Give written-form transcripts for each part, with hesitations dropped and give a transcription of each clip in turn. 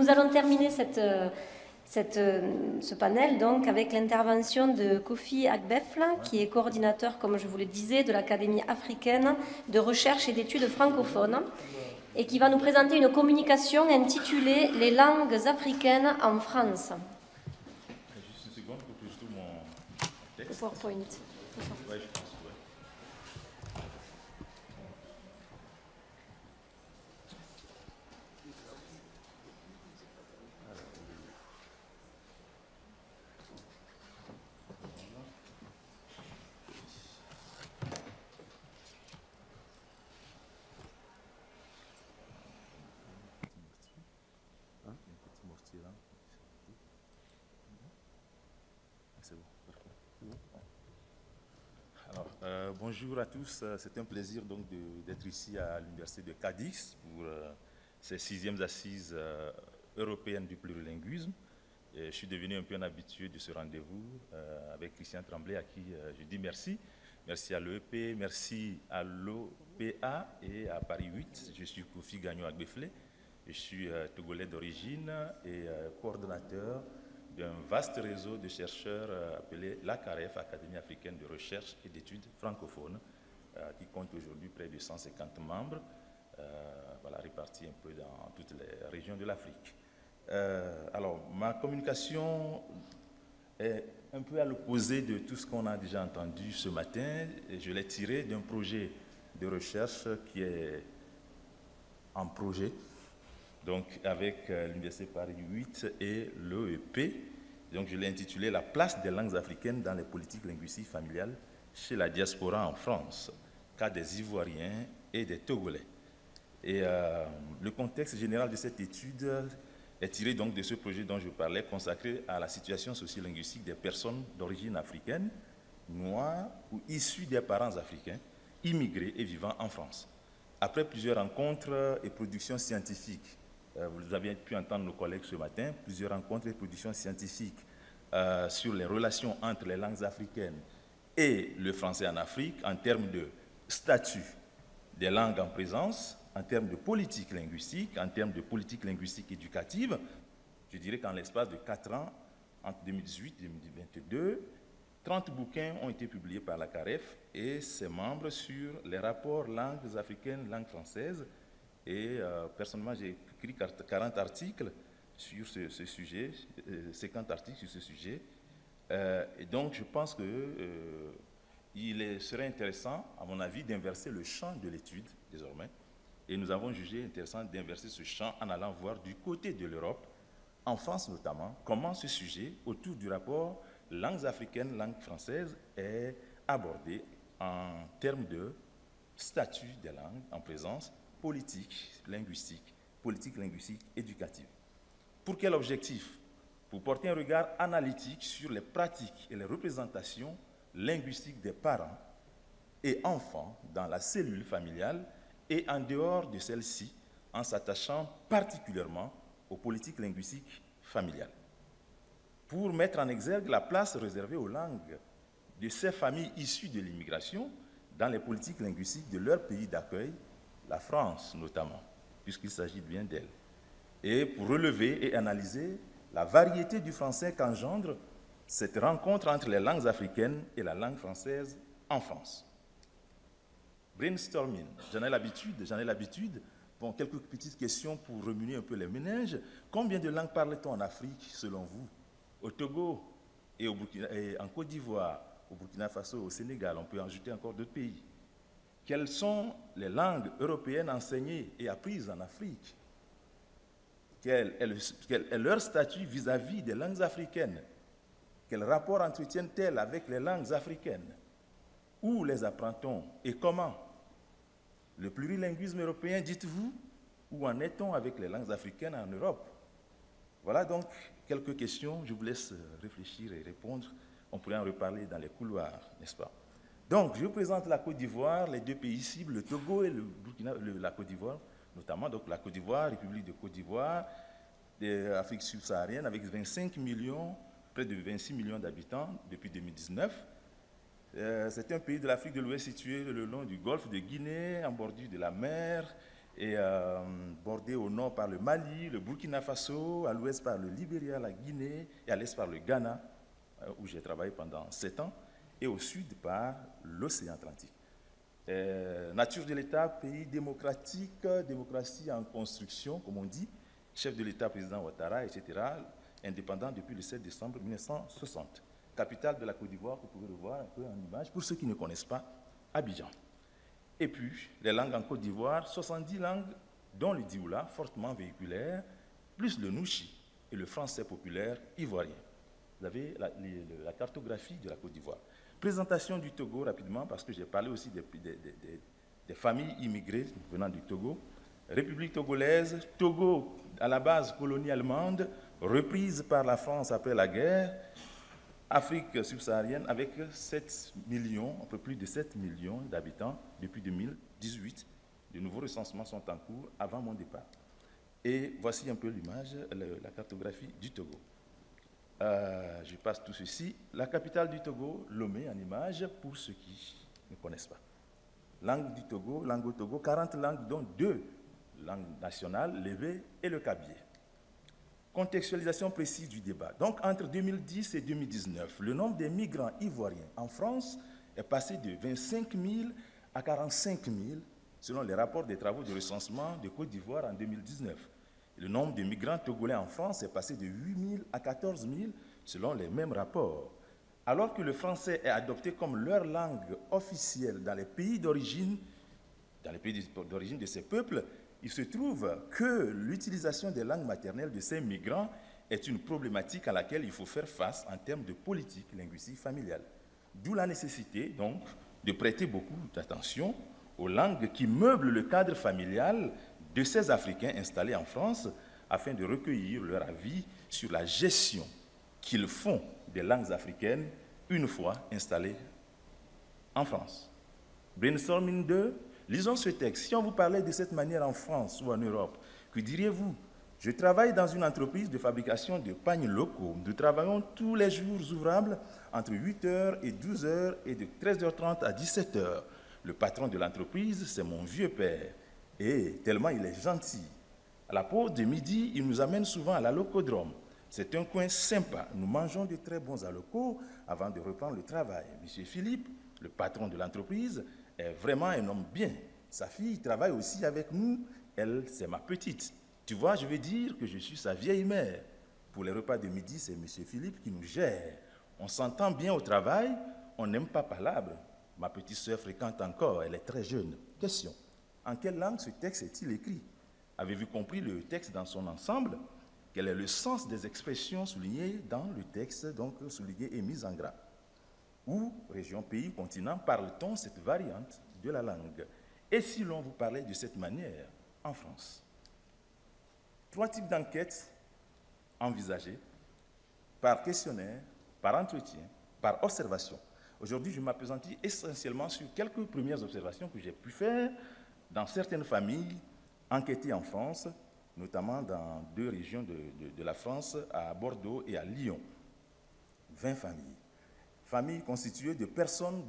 nous allons terminer ce panel donc avec l'intervention de Kofi Agbefla, qui est coordinateur, comme je vous le disais, de l'Académie africaine de recherche et d'études francophones, et qui va nous présenter une communication intitulée « Les langues africaines en France ». Juste une seconde pour que je trouve mon texte. PowerPoint. Ouais, je pense, ouais. Bonjour à tous, c'est un plaisir donc d'être ici à l'Université de Cadix pour ces 6e assises européennes du plurilinguisme. Et je suis devenu un peu un habitué de ce rendez-vous avec Christian Tremblay, à qui je dis merci. Merci à l'EEP, merci à l'OPA et à Paris 8. Je suis Kofi Gagnon Agbefle, je suis togolais d'origine et coordonnateur d'un vaste réseau de chercheurs appelé l'ACAREF, Académie africaine de recherche et d'études francophones, qui compte aujourd'hui près de 150 membres, voilà, répartis un peu dans toutes les régions de l'Afrique. Alors, ma communication est un peu à l'opposé de tout ce qu'on a déjà entendu ce matin. Et je l'ai tiré d'un projet de recherche qui est en projet, donc avec l'Université Paris 8 et l'EEP. Donc je l'ai intitulé « La place des langues africaines dans les politiques linguistiques familiales chez la diaspora en France, cas des Ivoiriens et des Togolais ». Et le contexte général de cette étude est tiré donc de ce projet dont je parlais, consacré à la situation sociolinguistique des personnes d'origine africaine, noires ou issues des parents africains, immigrés et vivant en France. Après plusieurs rencontres et productions scientifiques, vous avez pu entendre nos collègues ce matin, plusieurs rencontres et productions scientifiques sur les relations entre les langues africaines et le français en Afrique en termes de statut des langues en présence, en termes de politique linguistique, en termes de politique linguistique éducative. Je dirais qu'en l'espace de 4 ans, entre 2018 et 2022, 30 bouquins ont été publiés par la CAREF et ses membres sur les rapports langues africaines, langues françaises. Et personnellement, j'ai écrit 40 articles sur ce sujet, 50 articles sur ce sujet. Et donc, je pense qu'il serait intéressant, à mon avis, d'inverser le champ de l'étude, désormais. Et nous avons jugé intéressant d'inverser ce champ en allant voir du côté de l'Europe, en France notamment, comment ce sujet, autour du rapport langues africaines, langues françaises, est abordé en termes de statut des langues en présence, politique linguistique éducative. Pour quel objectif? Pour porter un regard analytique sur les pratiques et les représentations linguistiques des parents et enfants dans la cellule familiale et en dehors de celle-ci, en s'attachant particulièrement aux politiques linguistiques familiales. Pour mettre en exergue la place réservée aux langues de ces familles issues de l'immigration dans les politiques linguistiques de leur pays d'accueil, la France notamment, puisqu'il s'agit bien d'elle, et pour relever et analyser la variété du français qu'engendre cette rencontre entre les langues africaines et la langue française en France. Brainstorming, j'en ai l'habitude. Bon, quelques petites questions pour remuer un peu les méninges. Combien de langues parle-t-on en Afrique, selon vous? Au Togo et en Côte d'Ivoire, au Burkina Faso, au Sénégal, on peut en ajouter encore d'autres pays. Quelles sont les langues européennes enseignées et apprises en Afrique? Quel est leur statut vis-à-vis des langues africaines? Quel rapport entretiennent-elles avec les langues africaines? Où les apprend-on et comment? Le plurilinguisme européen, dites-vous, où en est-on avec les langues africaines en Europe? Voilà donc quelques questions, je vous laisse réfléchir et répondre. On pourrait en reparler dans les couloirs, n'est-ce pas? Donc, je vous présente la Côte d'Ivoire, les deux pays cibles, le Togo et la Côte d'Ivoire, notamment donc la Côte d'Ivoire, République de Côte d'Ivoire, Afrique subsaharienne, avec 25 millions, près de 26 millions d'habitants depuis 2019. C'est un pays de l'Afrique de l'Ouest situé le long du golfe de Guinée, en bordure de la mer, et bordée au nord par le Mali, le Burkina Faso, à l'ouest par le Libéria, la Guinée, et à l'est par le Ghana, où j'ai travaillé pendant 7 ans, et au sud par l'océan Atlantique. Nature de l'État, pays démocratique, démocratie en construction, comme on dit, chef de l'État, président Ouattara, etc., indépendant depuis le 7 décembre 1960. Capitale de la Côte d'Ivoire, vous pouvez le voir un peu en image, pour ceux qui ne connaissent pas, Abidjan. Et puis, les langues en Côte d'Ivoire, 70 langues, dont le dioula, fortement véhiculaire, plus le nouchi et le français populaire ivoirien. Vous avez la cartographie de la Côte d'Ivoire. Présentation du Togo, rapidement, parce que j'ai parlé aussi des familles immigrées venant du Togo. République togolaise, Togo, à la base colonie allemande, reprise par la France après la guerre. Afrique subsaharienne avec 7 millions, un peu plus de 7 millions d'habitants depuis 2018. De nouveaux recensements sont en cours avant mon départ. Et voici un peu l'image, la cartographie du Togo. Je passe tout ceci. La capitale du Togo, Lomé en image, pour ceux qui ne connaissent pas. Langue du Togo, langue au Togo, 40 langues, dont 2 langues nationales, l'évé et le kabyé. Contextualisation précise du débat. Donc, entre 2010 et 2019, le nombre des migrants ivoiriens en France est passé de 25 000 à 45 000, selon les rapports des travaux de recensement de Côte d'Ivoire en 2019. Le nombre de migrants togolais en France est passé de 8 000 à 14 000, selon les mêmes rapports. Alors que le français est adopté comme leur langue officielle dans les pays d'origine de ces peuples, il se trouve que l'utilisation des langues maternelles de ces migrants est une problématique à laquelle il faut faire face en termes de politique linguistique familiale. D'où la nécessité, donc, de prêter beaucoup d'attention aux langues qui meublent le cadre familial de ces Africains installés en France afin de recueillir leur avis sur la gestion qu'ils font des langues africaines une fois installés en France. Brainstorming 2. Lisons ce texte. Si on vous parlait de cette manière en France ou en Europe, que diriez-vous? Je travaille dans une entreprise de fabrication de pagnes locaux. Nous travaillons tous les jours ouvrables entre 8h et 12h et de 13h30 à 17h. Le patron de l'entreprise, c'est mon vieux père. Et tellement il est gentil. À la pause de midi, il nous amène souvent à l'Alocodrome. C'est un coin sympa. Nous mangeons de très bons alocos avant de reprendre le travail. Monsieur Philippe, le patron de l'entreprise, est vraiment un homme bien. Sa fille travaille aussi avec nous. Elle, c'est ma petite. Tu vois, je veux dire que je suis sa vieille mère. Pour les repas de midi, c'est M. Philippe qui nous gère. On s'entend bien au travail, on n'aime pas palabre. Ma petite sœur fréquente encore, elle est très jeune. Question. En quelle langue ce texte est-il écrit? Avez-vous compris le texte dans son ensemble? Quel est le sens des expressions soulignées dans le texte, donc soulignées et mises en gras? Où, région, pays, continent, parle-t-on cette variante de la langue? Et si l'on vous parlait de cette manière en France? 3 types d'enquêtes envisagées par questionnaire, par entretien, par observation. Aujourd'hui, je m'appesantis essentiellement sur quelques premières observations que j'ai pu faire dans certaines familles enquêtées en France, notamment dans 2 régions de la France, à Bordeaux et à Lyon. 20 familles. Familles constituées de personnes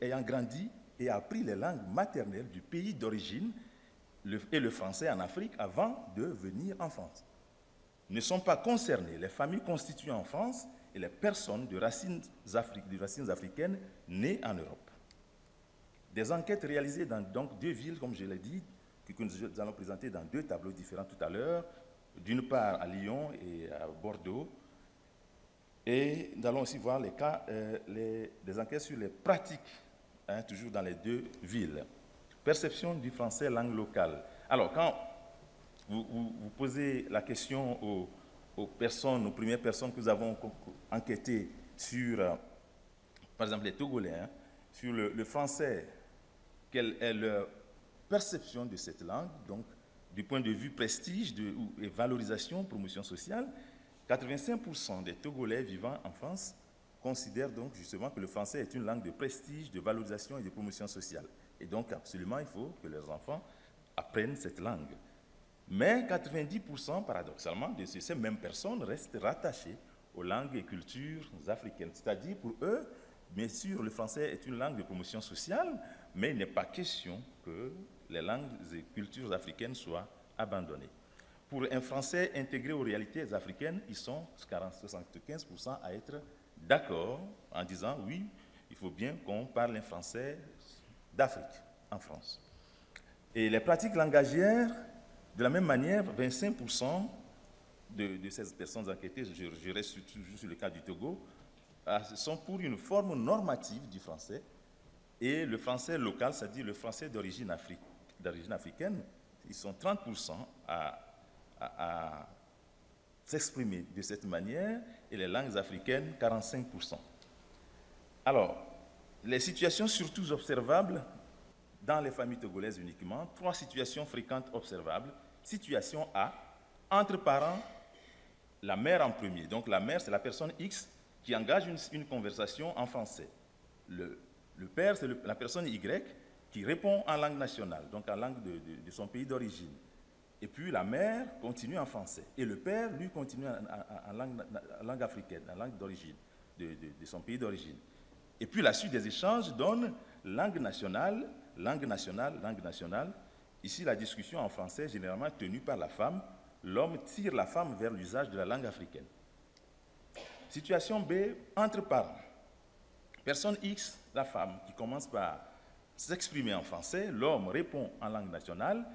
ayant grandi et appris les langues maternelles du pays d'origine et le français en Afrique avant de venir en France. Ne sont pas concernées les familles constituées en France et les personnes de racines africaines nées en Europe. Des enquêtes réalisées dans donc 2 villes, comme je l'ai dit, que nous allons présenter dans 2 tableaux différents tout à l'heure, d'une part à Lyon et à Bordeaux. Et nous allons aussi voir les cas, des enquêtes sur les pratiques, toujours dans les 2 villes. Perception du français langue locale. Alors, quand vous posez la question aux premières personnes que nous avons enquêtées sur, par exemple les Togolais, sur le français, quelle est leur perception de cette langue, donc du point de vue prestige et valorisation, promotion sociale, 85% des Togolais vivant en France considèrent donc justement que le français est une langue de prestige, de valorisation et de promotion sociale. Et donc absolument, il faut que leurs enfants apprennent cette langue. Mais 90%, paradoxalement, de ces mêmes personnes restent rattachées aux langues et cultures africaines. C'est-à-dire, pour eux, bien sûr, le français est une langue de promotion sociale, mais il n'est pas question que les langues et cultures africaines soient abandonnées. Pour un Français intégré aux réalités africaines, ils sont 75% à être d'accord en disant oui, il faut bien qu'on parle un français d'Afrique en France. Et les pratiques langagières, de la même manière, 25% de ces personnes enquêtées, je reste sur le cas du Togo, sont pour une forme normative du français. Et le français local, c'est-à-dire le français d'origine africaine, ils sont 30% à s'exprimer de cette manière, et les langues africaines, 45%. Alors, les situations surtout observables dans les familles togolaises uniquement, 3 situations fréquentes observables. Situation A, entre parents, la mère en premier. Donc la mère, c'est la personne X qui engage une conversation en français. Le père, c'est la personne Y qui répond en langue nationale, donc en langue de son pays d'origine. Et puis la mère continue en français. Et le père, lui, continue en langue africaine, en langue d'origine, de son pays d'origine. Et puis la suite des échanges donne langue nationale, langue nationale, langue nationale. Ici, la discussion en français est généralement tenue par la femme. L'homme tire la femme vers l'usage de la langue africaine. Situation B, entre parents. Personne X, la femme, qui commence par s'exprimer en français, l'homme répond en langue nationale,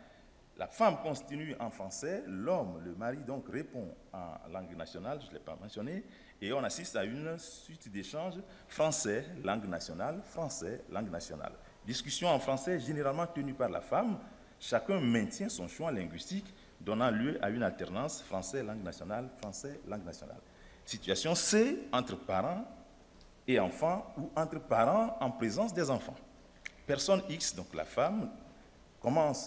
la femme continue en français, l'homme, le mari, donc répond en langue nationale, je ne l'ai pas mentionné, et on assiste à une suite d'échanges français, langue nationale, français, langue nationale. Discussion en français généralement tenue par la femme, chacun maintient son choix linguistique, donnant lieu à une alternance français, langue nationale, français, langue nationale. Situation C, entre parents et enfants ou entre parents en présence des enfants. Personne X, donc la femme,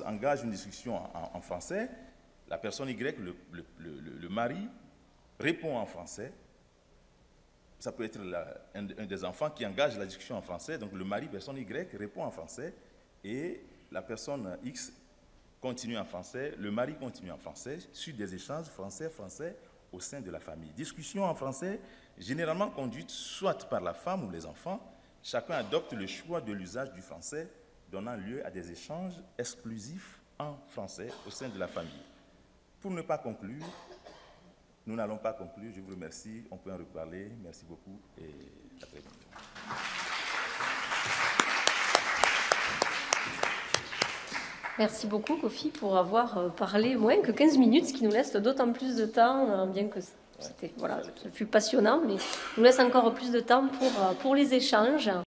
engage une discussion en français, la personne Y, le mari, répond en français. Ça peut être un des enfants qui engage la discussion en français, donc le mari, personne Y, répond en français, et la personne X continue en français, le mari continue en français, suite des échanges français-français au sein de la famille. Discussion en français, généralement conduite soit par la femme ou les enfants, chacun adopte le choix de l'usage du français, donnant lieu à des échanges exclusifs en français au sein de la famille. Pour ne pas conclure, nous n'allons pas conclure, je vous remercie, on peut en reparler, merci beaucoup et à très bientôt. Merci beaucoup, Kofi, pour avoir parlé moins que 15 minutes, ce qui nous laisse d'autant plus de temps, bien que c'était, voilà, ce fut passionnant, mais nous laisse encore plus de temps pour les échanges.